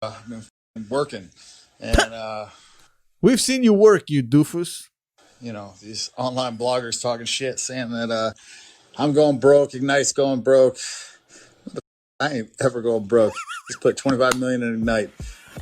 been working, and We've seen you work, you doofus. these online bloggers talking shit, saying that I'm going broke. Ignite's going broke. I ain't ever going broke. Just put 25 million in Ignite.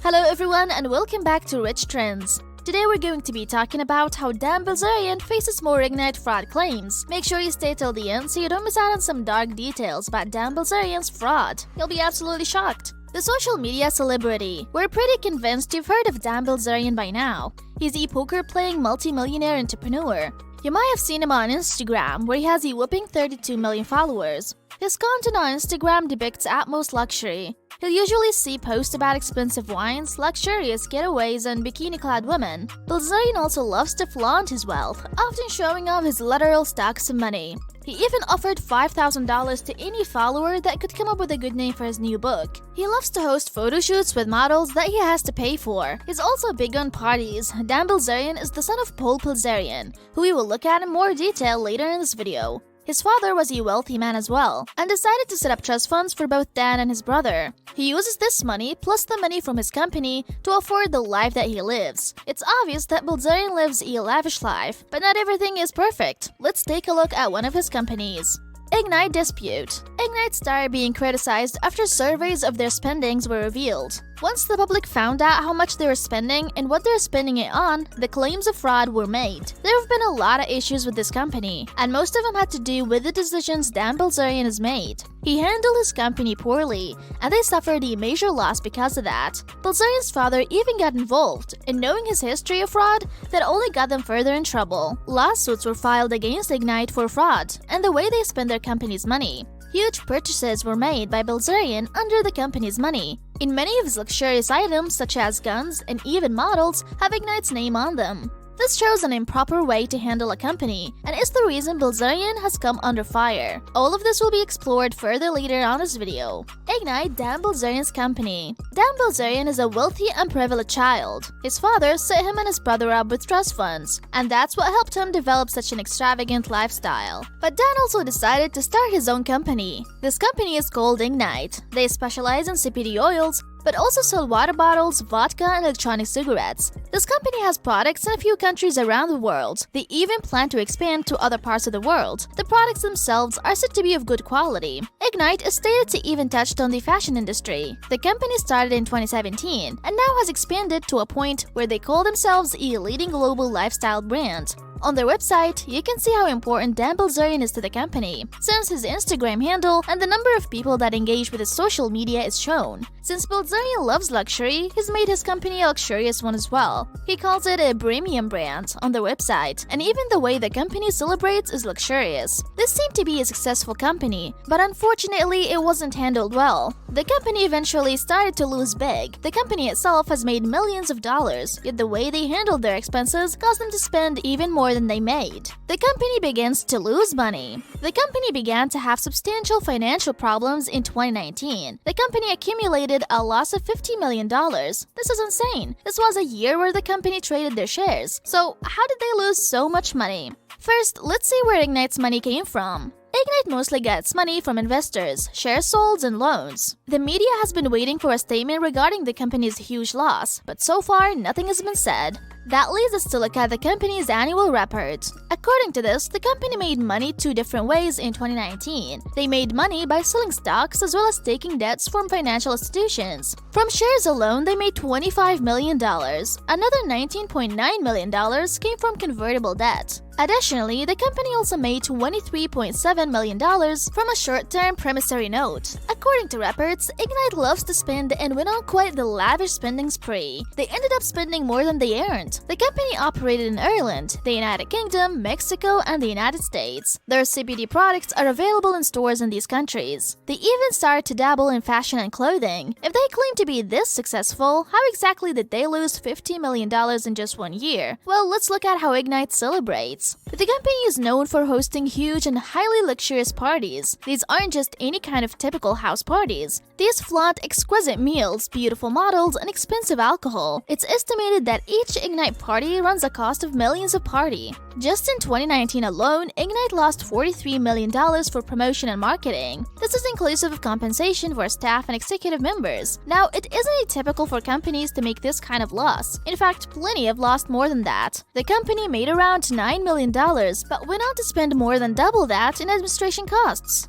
Hello everyone and welcome back to Rich Trends. Today we're going to be talking about how Dan Bilzerian faces more Ignite fraud claims. Make sure you stay till the end so you don't miss out on some dark details about Dan Bilzerian's fraud. You'll be absolutely shocked. The social media celebrity. We're pretty convinced you've heard of Dan Bilzerian by now. He's a poker-playing multi-millionaire entrepreneur. You might have seen him on Instagram, where he has a whopping 32 million followers. His content on Instagram depicts utmost luxury. He'll usually see posts about expensive wines, luxurious getaways, and bikini-clad women. Bilzerian also loves to flaunt his wealth, often showing off his literal stacks of money. He even offered $5,000 to any follower that could come up with a good name for his new book. He loves to host photo shoots with models that he has to pay for. He's also big on parties. Dan Bilzerian is the son of Paul Bilzerian, who we will look at in more detail later in this video. His father was a wealthy man as well, and decided to set up trust funds for both Dan and his brother. He uses this money, plus the money from his company, to afford the life that he lives. It's obvious that Bilzerian lives a lavish life, but not everything is perfect. Let's take a look at one of his companies. Ignite Dispute. Ignite started being criticized after surveys of their spendings were revealed. Once the public found out how much they were spending and what they're spending it on, the claims of fraud were made. There have been a lot of issues with this company, and most of them had to do with the decisions Dan Bilzerian has made. He handled his company poorly, and they suffered a major loss because of that. Bilzerian's father even got involved, and knowing his history of fraud, that only got them further in trouble. Lawsuits were filed against Ignite for fraud and the way they spend their company's money. Huge purchases were made by Bilzerian under the company's money. In many of his luxurious items, such as guns and even models, have Ignite's name on them. This shows an improper way to handle a company, and is the reason Bilzerian has come under fire. All of this will be explored further later on this video. Ignite Dan Bilzerian's company. Dan Bilzerian is a wealthy and privileged child. His father set him and his brother up with trust funds, and that's what helped him develop such an extravagant lifestyle. But Dan also decided to start his own company. This company is called Ignite. They specialize in CBD oils, but also sell water bottles, vodka, and electronic cigarettes. This company has products in a few countries around the world. They even plan to expand to other parts of the world. The products themselves are said to be of good quality. Ignite is stated to even touched on the fashion industry. The company started in 2017 and now has expanded to a point where they call themselves a leading global lifestyle brand. On their website, you can see how important Dan Bilzerian is to the company, since his Instagram handle and the number of people that engage with his social media is shown. Since Bilzerian loves luxury, he's made his company a luxurious one as well. He calls it a premium brand on their website, and even the way the company celebrates is luxurious. This seemed to be a successful company, but unfortunately it wasn't handled well. The company eventually started to lose big. The company itself has made millions of dollars, yet the way they handled their expenses caused them to spend even more than they made. The company begins to lose money. The company began to have substantial financial problems in 2019. The company accumulated a loss of $50 million. This is insane. This was a year where the company traded their shares. So how did they lose so much money? First, let's see where Ignite's money came from. Ignite mostly gets money from investors, shares sold, and loans. The media has been waiting for a statement regarding the company's huge loss, but so far, nothing has been said. That leads us to look at the company's annual report. According to this, the company made money two different ways in 2019. They made money by selling stocks as well as taking debts from financial institutions. From shares alone, they made $25 million. Another $19.9 million came from convertible debt. Additionally, the company also made $23.7 million from a short-term promissory note. According to reports, Ignite loves to spend and went on quite the lavish spending spree. They ended up spending more than they earned. The company operated in Ireland, the United Kingdom, Mexico, and the United States. Their CBD products are available in stores in these countries. They even started to dabble in fashion and clothing. If they claim to be this successful, how exactly did they lose $50 million in just 1 year? Well, let's look at how Ignite celebrates. Ignite. The company is known for hosting huge and highly luxurious parties. These aren't just any kind of typical house parties. These flaunt exquisite meals, beautiful models, and expensive alcohol. It's estimated that each Ignite party runs a cost of millions a party. Just in 2019 alone, Ignite lost $43 million for promotion and marketing. This is inclusive of compensation for staff and executive members. Now, it isn't atypical for companies to make this kind of loss. In fact, plenty have lost more than that. The company made around $9 million, but went on to spend more than double that in administration costs.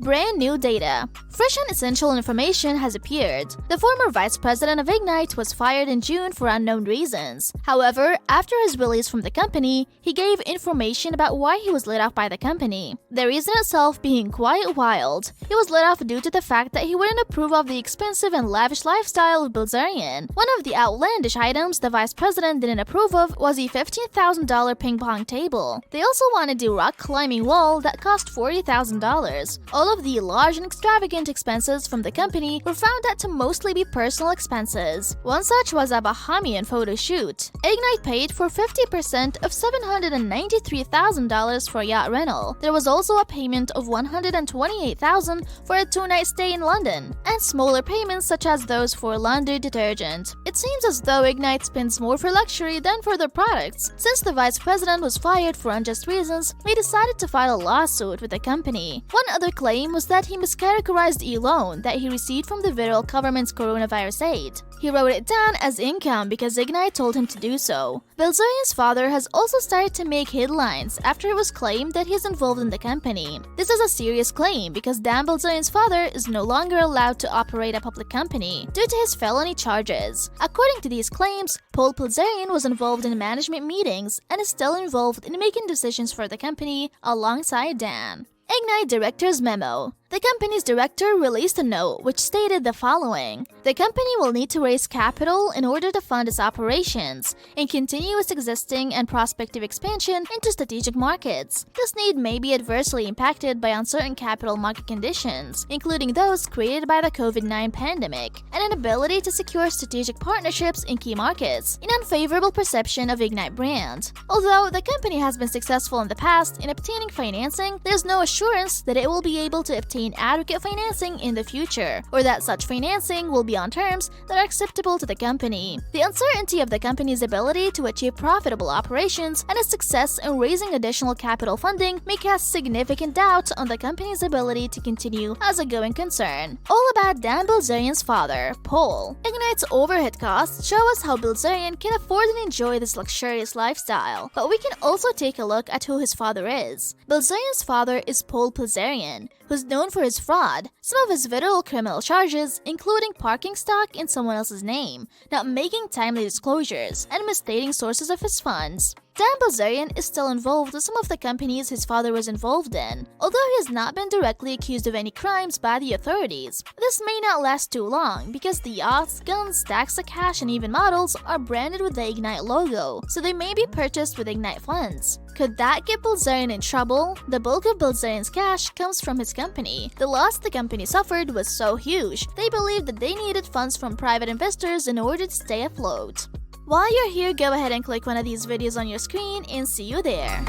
Brand new data. Fresh and essential information has appeared. The former vice president of Ignite was fired in June for unknown reasons. However, after his release from the company, he gave information about why he was laid off by the company. The reason itself being quite wild. He was laid off due to the fact that he wouldn't approve of the expensive and lavish lifestyle of Bilzerian. One of the outlandish items the vice president didn't approve of was a $15,000 ping pong table. They also wanted a rock climbing wall that cost $40,000. All of the large and extravagant expenses from the company were found out to mostly be personal expenses. One such was a Bahamian photo shoot. Ignite paid for 50% of $793,000 for a yacht rental. There was also a payment of $128,000 for a 2-night stay in London, and smaller payments such as those for laundry detergent. It seems as though Ignite spends more for luxury than for their products. Since the vice president was fired for unjust reasons, they decided to file a lawsuit with the company. One other claim was that he mischaracterized a loan that he received from the federal government's coronavirus aid. He wrote it down as income because Ignite told him to do so. Bilzerian's father has also started to make headlines after it was claimed that he is involved in the company. This is a serious claim because Dan Bilzerian's father is no longer allowed to operate a public company due to his felony charges. According to these claims, Paul Bilzerian was involved in management meetings and is still involved in making decisions for the company alongside Dan. Ignite Director's Memo. The company's director released a note which stated the following: the company will need to raise capital in order to fund its operations and continue its existing and prospective expansion into strategic markets. This need may be adversely impacted by uncertain capital market conditions, including those created by the COVID-19 pandemic, and an inability to secure strategic partnerships in key markets, an unfavorable perception of Ignite brand. Although the company has been successful in the past in obtaining financing, there's no assurance that it will be able to obtain adequate financing in the future, or that such financing will be on terms that are acceptable to the company. The uncertainty of the company's ability to achieve profitable operations and its success in raising additional capital funding may cast significant doubt on the company's ability to continue as a going concern. All about Dan Bilzerian's father, Paul. Ignite's overhead costs show us how Bilzerian can afford and enjoy this luxurious lifestyle, but we can also take a look at who his father is. Bilzerian's father is Paul Bilzerian, who's known for his fraud, some of his federal criminal charges, including parking stock in someone else's name, not making timely disclosures, and misstating sources of his funds. Dan Bilzerian is still involved with some of the companies his father was involved in, although he has not been directly accused of any crimes by the authorities. This may not last too long because the yachts, guns, stacks of cash, and even models are branded with the Ignite logo, so they may be purchased with Ignite funds. Could that get Bilzerian in trouble? The bulk of Bilzerian's cash comes from his company. The loss the company suffered was so huge, they believed that they needed funds from private investors in order to stay afloat. While you're here, go ahead and click one of these videos on your screen and see you there.